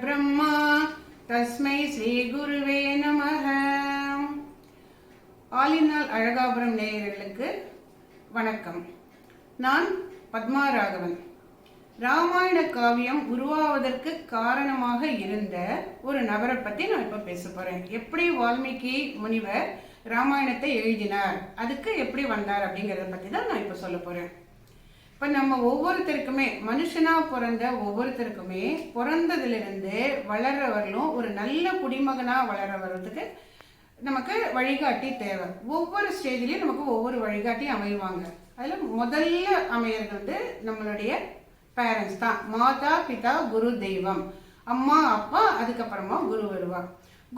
பரபிரம்மா தஸ்மை ஸ்ரீ குருவே நமஹ. ஆலினால் அழகாபுரம் நேயர்களுக்கு வணக்கம். நான் பத்மா ராகவன். ராமாயண காவியம் உருவாவதற்கு காரணமாக இருந்த ஒரு நபரை பத்தி நான் இப்ப பேச போறேன். எப்படி வால்மீகி முனிவர் ராமாயணத்தை எழுதினார், அதுக்கு எப்படி வந்தார் அப்படிங்கறத பத்தி தான் நான் இப்ப சொல்ல போறேன். இப்ப நம்ம ஒவ்வொருத்தருக்குமே, மனுஷனா பிறந்த ஒவ்வொருத்தருக்குமே பிறந்ததுல இருந்து வளர்றவர்களும் ஒரு நல்ல குடிமகனா வளர்றவர்களுக்கு நமக்கு வழிகாட்டி தேவை. ஒவ்வொரு ஸ்டேஜ்லயும் நமக்கு ஒவ்வொரு வழிகாட்டி அமைவாங்க. அதுல முதல்ல அமையறது நம்மளுடைய பேரண்ட்ஸ் தான். மாதா பிதா குரு தெய்வம். அம்மா அப்பா, அதுக்கப்புறமா குரு வருவா.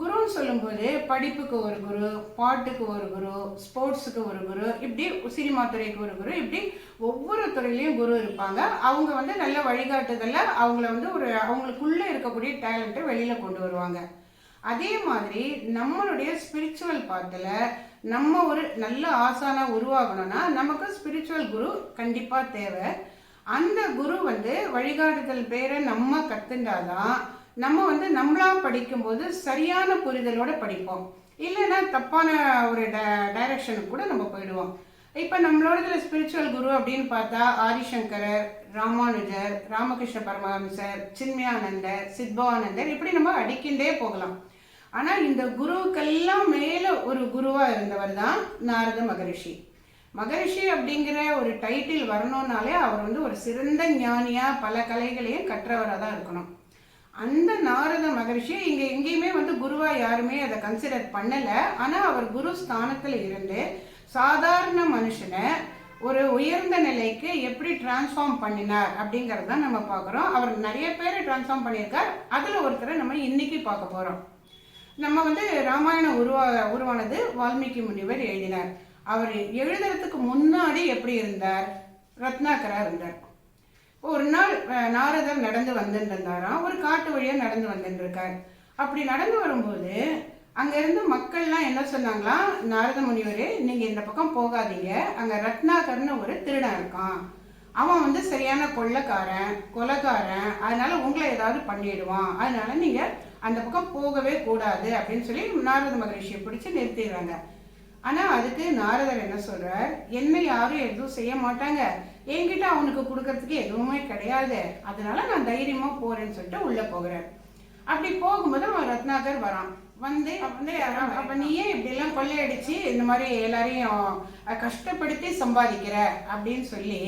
குருன்னு சொல்லும்போது படிப்புக்கு ஒரு குரு, பாட்டுக்கு ஒரு குரு, ஸ்போர்ட்ஸுக்கு ஒரு குரு, இப்படி சினிமா துறைக்கு ஒரு குரு, இப்படி ஒவ்வொரு துறையிலையும் குரு இருப்பாங்க. அவங்க நல்ல வழிகாட்டுதல்ல அவங்கள அவங்களுக்குள்ள இருக்கக்கூடிய டேலண்ட்டை வெளியில கொண்டு வருவாங்க. அதே மாதிரி நம்மளுடைய ஸ்பிரிச்சுவல் பாத்துல நம்ம ஒரு நல்ல ஆசானா உருவாகணும்னா நமக்கு ஸ்பிரிச்சுவல் குரு கண்டிப்பா தேவை. அந்த குரு வழிகாட்டுதல் பேரை நம்ம கத்துண்டாதான் நம்ம நம்மளா படிக்கும்போது சரியான புரிதலோட படிப்போம். இல்லைன்னா தப்பான ஒரு டைரக்ஷனுக்கு கூட நம்ம போயிடுவோம். இப்ப நம்மளோட ஸ்பிரிச்சுவல் குரு அப்படின்னு பார்த்தா ஆதிசங்கரர், ராமானுஜர், ராமகிருஷ்ண பரமஹம்சர், சின்மயானந்தர், சித்பவானந்தர், இப்படி நம்ம அடிக்கின்றே போகலாம். ஆனா இந்த குருவுக்கெல்லாம் மேல ஒரு குருவா இருந்தவர் தான் நாரத மகரிஷி. மகரிஷி அப்படிங்கிற ஒரு டைட்டில் வரணும்னாலே அவர் ஒரு சிறந்த ஞானியா பல கலைகளையும் கற்றவராக தான் இருக்கணும். அந்த நாரத மகரிஷி இங்க எங்கேயுமே குருவா யாருமே அதை கன்சிடர் பண்ணல. ஆனா அவர் குரு ஸ்தானத்துல இருந்து சாதாரண மனுஷனை ஒரு உயர்ந்த நிலைக்கு எப்படி டிரான்ஸ்ஃபார்ம் பண்ணினார் அப்படிங்கறத நம்ம பாக்குறோம். அவர் நிறைய பேரை டிரான்ஸ்ஃபார்ம் பண்ணியிருக்கார். அதுல ஒருத்தரை நம்ம இன்னைக்கு பார்க்க போறோம். நம்ம ராமாயணம் உருவானது வால்மீகி முனிவர் எழுதினார். அவர் எழுதுறதுக்கு முன்னாடி எப்படி இருந்தார்? ரத்னாகரா இருந்தார். ஒரு நாள் நாரதர் நடந்து வந்துருந்தாராம். ஒரு காட்டு வழியா நடந்து வந்துருக்கார். அப்படி நடந்து வரும்போது அங்க இருந்து மக்கள்லாம் என்ன சொன்னாங்களா, நாரத முனிவரே நீங்க இந்த பக்கம் போகாதீங்க, அங்க ரத்னாகர்னு ஒரு திருடன் இருக்கான், அவன் சரியான கொலைக்காரன், அதனால உங்களை ஏதாவது பண்ணிடுவான், அதனால நீங்க அந்த பக்கம் போகவே கூடாது அப்படின்னு சொல்லி நாரத மகரிஷியை பிடிச்சு நிறுத்திடுறாங்க. ஆனா அதுக்கு நாரதர் என்ன சொல்றார், என்ன யாரும் எதுவும் செய்ய மாட்டாங்க, என்கிட்ட அவனுக்கு கொடுக்கறதுக்கு எதுவுமே கிடையாது, அதனால நான் தைரியமா போறேன்னு சொல்லிட்டு உள்ள போகிறார். அப்படி போகும்போது அவன் ரத்னாகர் வரான். அப்ப நீயே இப்படி எல்லாம் கொள்ளையடிச்சு இந்த மாதிரி எல்லாரையும் கஷ்டப்படுத்தி சம்பாதிக்கிற அப்படின்னு சொல்லி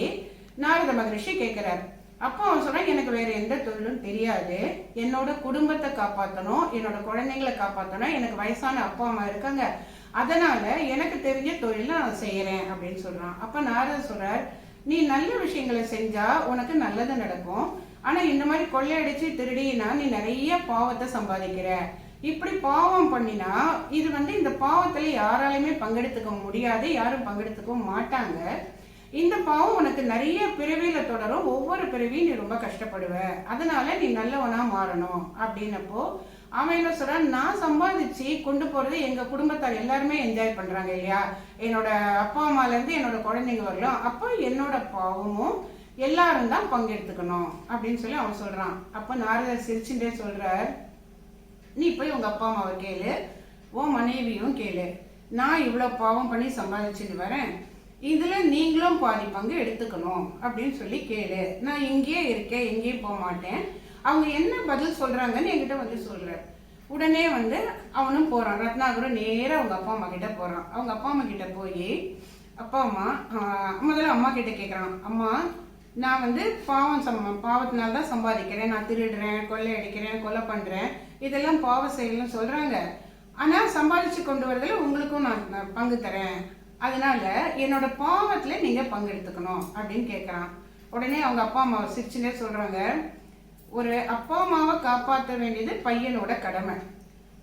நாரத மகரிஷி கேட்கிறார். அப்போ அவன் சொல்றான், எனக்கு வேற எந்த தொழிலும் தெரியாது, என்னோட குடும்பத்தை காப்பாற்றணும், என்னோட குழந்தைங்களை காப்பாற்றணும், எனக்கு வயசான அப்பா அம்மா இருக்காங்க, அதனால எனக்கு தெரிஞ்ச தொழில நான் செய்யறேன் அப்படின்னு சொல்றான். அப்ப நாரதர் சொல்றார், நீ நல்ல விஷயங்களை செஞ்சா உனக்கு நல்லது நடக்கும், ஆனா இந்த மாதிரி கொள்ளையடிச்சு திருடினா நீ நிறைய பாவத்தை சம்பாதிக்கிற, இப்படி பாவம் பண்ணினா இது இந்த பாவத்துல யாராலையுமே பங்கெடுத்துக்க முடியாது, யாரும் பங்கெடுத்துக்கவும் மாட்டாங்க, இந்த பாவம் உனக்கு நிறைய பிறவியில தொடரும், ஒவ்வொரு பிறவியும் நீ ரொம்ப கஷ்டப்படுவ, அதனால நீ நல்லவனா மாறணும் அப்படின்னப்போ அவன் என்ன சொல்றான், நான் சம்பாதிச்சு கொண்டு போறது எங்க குடும்பத்தார் எல்லாருமே என்ஜாய் பண்றாங்க இல்லையா, என்னோட அப்பா அம்மால இருந்து என்னோட குழந்தைங்க வரலாம், அப்போ என்னோட பாவமும் எல்லாரும் தான் பங்கெடுத்துக்கணும் அப்படின்னு சொல்லி அவன் சொல்றான். அப்ப நாரதர் சிரிச்சுட்டே சொல்றார், நீ போய் உங்க அப்பா அம்மாவை கேளு, உன் மனைவியும் கேளு, நான் இவ்வளவு பாவம் பண்ணி சம்பாதிச்சுட்டு வரேன், இதுல நீங்களும் பாதி பங்கு எடுத்துக்கணும் அப்படின்னு சொல்லி கேளு, நான் இங்கேயே இருக்கேன், எங்கேயும் போக மாட்டேன், அவங்க என்ன பதில் சொல்றாங்கன்னு என்கிட்ட சொல்ற. உடனே அவனும் போறான். ரத்னாகரும் நேரா அவங்க அப்பா அம்மா கிட்ட போறான். அவங்க அப்பா அம்மா கிட்ட போய், அப்பா அம்மா முதல்ல அம்மா கிட்ட கேட்கறான், அம்மா நான் பாவத்தினால்தான் சம்பாதிக்கிறேன், நான் திருடுறேன், கொள்ளையடிக்கிறேன், கொலை பண்றேன், இதெல்லாம் பாவ செயல்னு சொல்றாங்க, ஆனா சம்பாதிச்சு கொண்டு வரதுல உங்களுக்கும் நான் பங்கு தரேன், அதனால என்னோட பாவத்துல நீங்க பங்கெடுத்துக்கணும் அப்படின்னு கேட்கறான். உடனே அவங்க அப்பா அம்மா சிரிச்சுட்டே சொல்றாங்க, ஒரு அப்பா அம்மாவை காப்பாற்ற வேண்டியது பையனோட கடமை,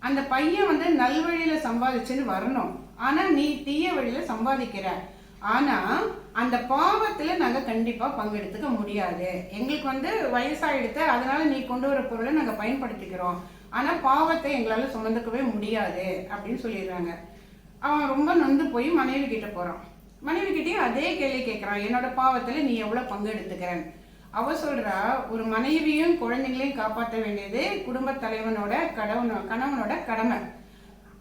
அந்த பையன் நல்வழியில சம்பாதிச்சுன்னு வரணும், ஆனா நீ தீய வழியில சம்பாதிக்கிற, ஆனா அந்த பாவத்துல நாங்க கண்டிப்பா பங்கெடுத்துக்க முடியாது, எங்களுக்கு வயசாயிடுத்து, அதனால நீ கொண்டு வர பொருளை நாங்க பயன்படுத்திக்கிறோம், ஆனா பாவத்தை எங்களால சுமந்துக்கவே முடியாது அப்படின்னு சொல்லிடுறாங்க. அவன் ரொம்ப நொந்து போய் மனைவி கிட்ட போறான். மனைவி கிட்டே அதே கேள்வி கேட்கிறான், என்னோட பாவத்துல நீ எவ்வளவு பங்கு எடுத்துக்கிறேன். அவ சொல்றா, ஒரு மனைவியும் குழந்தைங்களையும் காப்பாற்ற வேண்டியது குடும்ப தலைவனோட கணவனோட கடமை.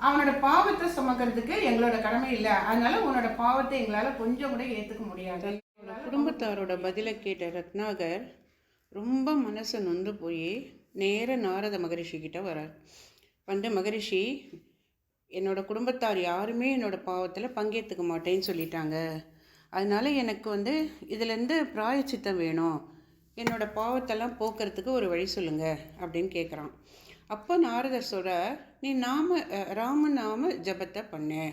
அவனோட பாவத்தை சுமக்கிறதுக்கு எங்களோட கடமை இல்லை, அதனால உன்னோட பாவத்தை எங்களால கொஞ்சம் கூட ஏத்துக்க முடியாது. குடும்பத்தாரோட பதிலை கேட்ட ரத்னாகர் ரொம்ப மனசு நொந்து போய் நேர நாரத மகரிஷி கிட்ட வரார். மகரிஷி, என்னோட குடும்பத்தார் யாருமே என்னோட பாவத்தில் பங்கேற்றுக்க மாட்டேன்னு சொல்லிட்டாங்க. அதனால எனக்கு இதுலேருந்து பிராயச்சித்தம் வேணும், என்னோட பாவத்தெல்லாம் போக்குறதுக்கு ஒரு வழி சொல்லுங்க அப்படின்னு கேட்குறான். அப்போ நாரதர் சொல்ற, நீ ராமநாம ஜபத்தை பண்ணு,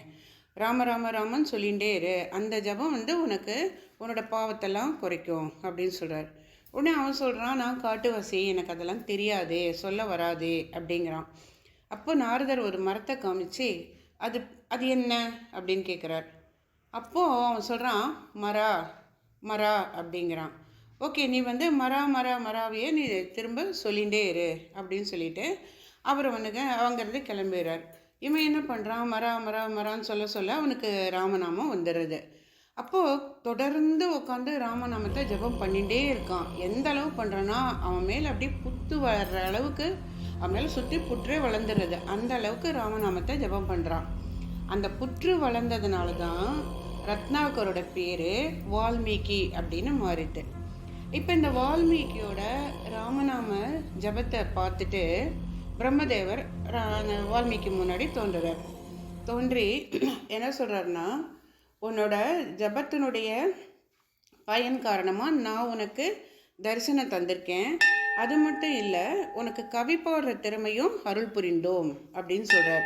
ராம ராம ராமன் சொல்லிகிட்டே இரு, அந்த ஜபம் உனக்கு உன்னோட பாவத்தெல்லாம் குறைக்கும் அப்படின்னு சொல்கிறார். உடனே அவன் சொல்கிறான், நான் காட்டுவாசி, எனக்கு அதெல்லாம் தெரியாது, சொல்ல வராது அப்படிங்கிறான். அப்போ நாரதர் ஒரு மரத்தை காமிச்சு, அது என்ன அப்படின்னு கேட்குறார். அப்போது அவன் சொல்கிறான், மரா அப்படிங்கிறான். ஓகே, நீ மராவையே நீ திரும்ப சொல்லிகிட்டே இரு அப்படின்னு சொல்லிட்டு அவர் அவங்கிறது கிளம்பிடுறார். இவன் என்ன பண்ணுறான், மரான்னு சொல்ல அவனுக்கு ராமநாமம் வந்துடுறது. அப்போது தொடர்ந்து உட்காந்து ராமநாமத்தை ஜபம் பண்ணிகிட்டே இருக்கான். எந்த அளவு பண்ணுறான்னா, அவன் மேலே அப்படியே புத்து வளர்கிற அளவுக்கு, அவன் மேலே சுற்றி புற்றே வளர்ந்துடுறது. அந்த அளவுக்கு ராமநாமத்தை ஜபம் பண்ணுறான். அந்த புற்று வளர்ந்ததுனால தான் ரத்னாகரோட பேர் வால்மீகி அப்படின்னு மாறிட்டு. இப்போ இந்த வால்மீகியோட ராமநாம ஜபத்தை பார்த்துட்டு பிரம்மதேவர் வால்மீகி முன்னாடி தோன்றி என்ன சொல்கிறாருன்னா, உன்னோட ஜபத்தினுடைய பயன் காரணமாக நான் உனக்கு தரிசனம் தந்திருக்கேன், அது மட்டும் இல்லை, உனக்கு கவி பாடுற திறமையும் அருள் புரிந்தோம் அப்படின்னு சொல்கிறார்.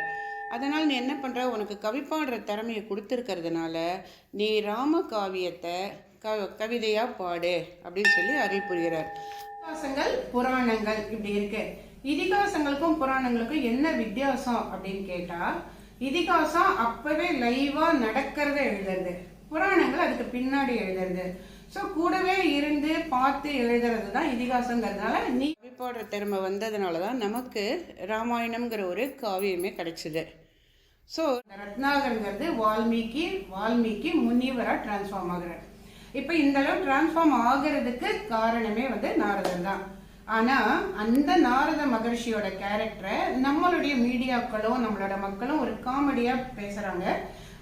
அதனால் நீ என்ன பண்ணுற, உனக்கு கவி பாடுற திறமையை கொடுத்துருக்கிறதுனால நீ ராம காவியத்தை கவிதையாக பாடு அப்படின்னு சொல்லி அருள் புரிகிறார். இதிகாசங்கள் புராணங்கள் இப்படி இருக்கு. இதிகாசங்களுக்கும் புராணங்களுக்கும் என்ன வித்தியாசம் அப்படின்னு கேட்டால், இதிகாசம் அப்பவே லைவா நடக்கிறத எழுதுறது, புராணங்கள் அதுக்கு பின்னாடி எழுதுறது. ஸோ கூடவே இருந்து பார்த்து எழுதுறது தான் இதிகாசங்கிறதுனால நீ கவி பாடுற திறமை வந்ததுனால தான் நமக்கு ராமாயணம்ங்கிற ஒரு காவியமே கிடைச்சிது. ஸோ ரத்னாகர்ங்கிறது வால்மீகி முனிவராக டிரான்ஸ்ஃபார்ம் ஆகுறார். இப்போ இந்த அளவு டிரான்ஸ்ஃபார்ம் ஆகிறதுக்கு காரணமே நாரதர் தான். ஆனால் அந்த நாரத மகர்ஷியோட கேரக்டரை நம்மளுடைய மீடியாக்களும் நம்மளோட மக்களும் ஒரு காமெடியாக பேசுகிறாங்க.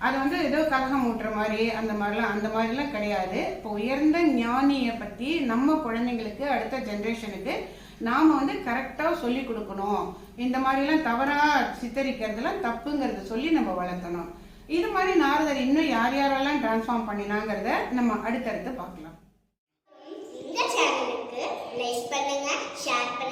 அது ஏதோ கலகம் ஊட்டுற மாதிரி அந்த மாதிரிலாம் கிடையாது. இப்போ உயர்ந்த ஞானியை பற்றி நம்ம குழந்தைங்களுக்கு, அடுத்த ஜென்ரேஷனுக்கு நாம் கரெக்டாக சொல்லி கொடுக்கணும். இந்த மாதிரிலாம் தவறாக சித்தரிக்கிறதுலாம் தப்புங்கிறத சொல்லி நம்ம வளர்த்தணும். இது மாதிரி நாரதர் இன்னும் யாரெல்லாம் டிரான்ஸ்ஃபார்ம் பண்ணினாங்கிறத நம்ம அடுத்தடுத்து பார்க்கலாம். இந்த சேனலுக்கு லைக் பண்ணுங்க, ஷேர் பண்ணுங்க.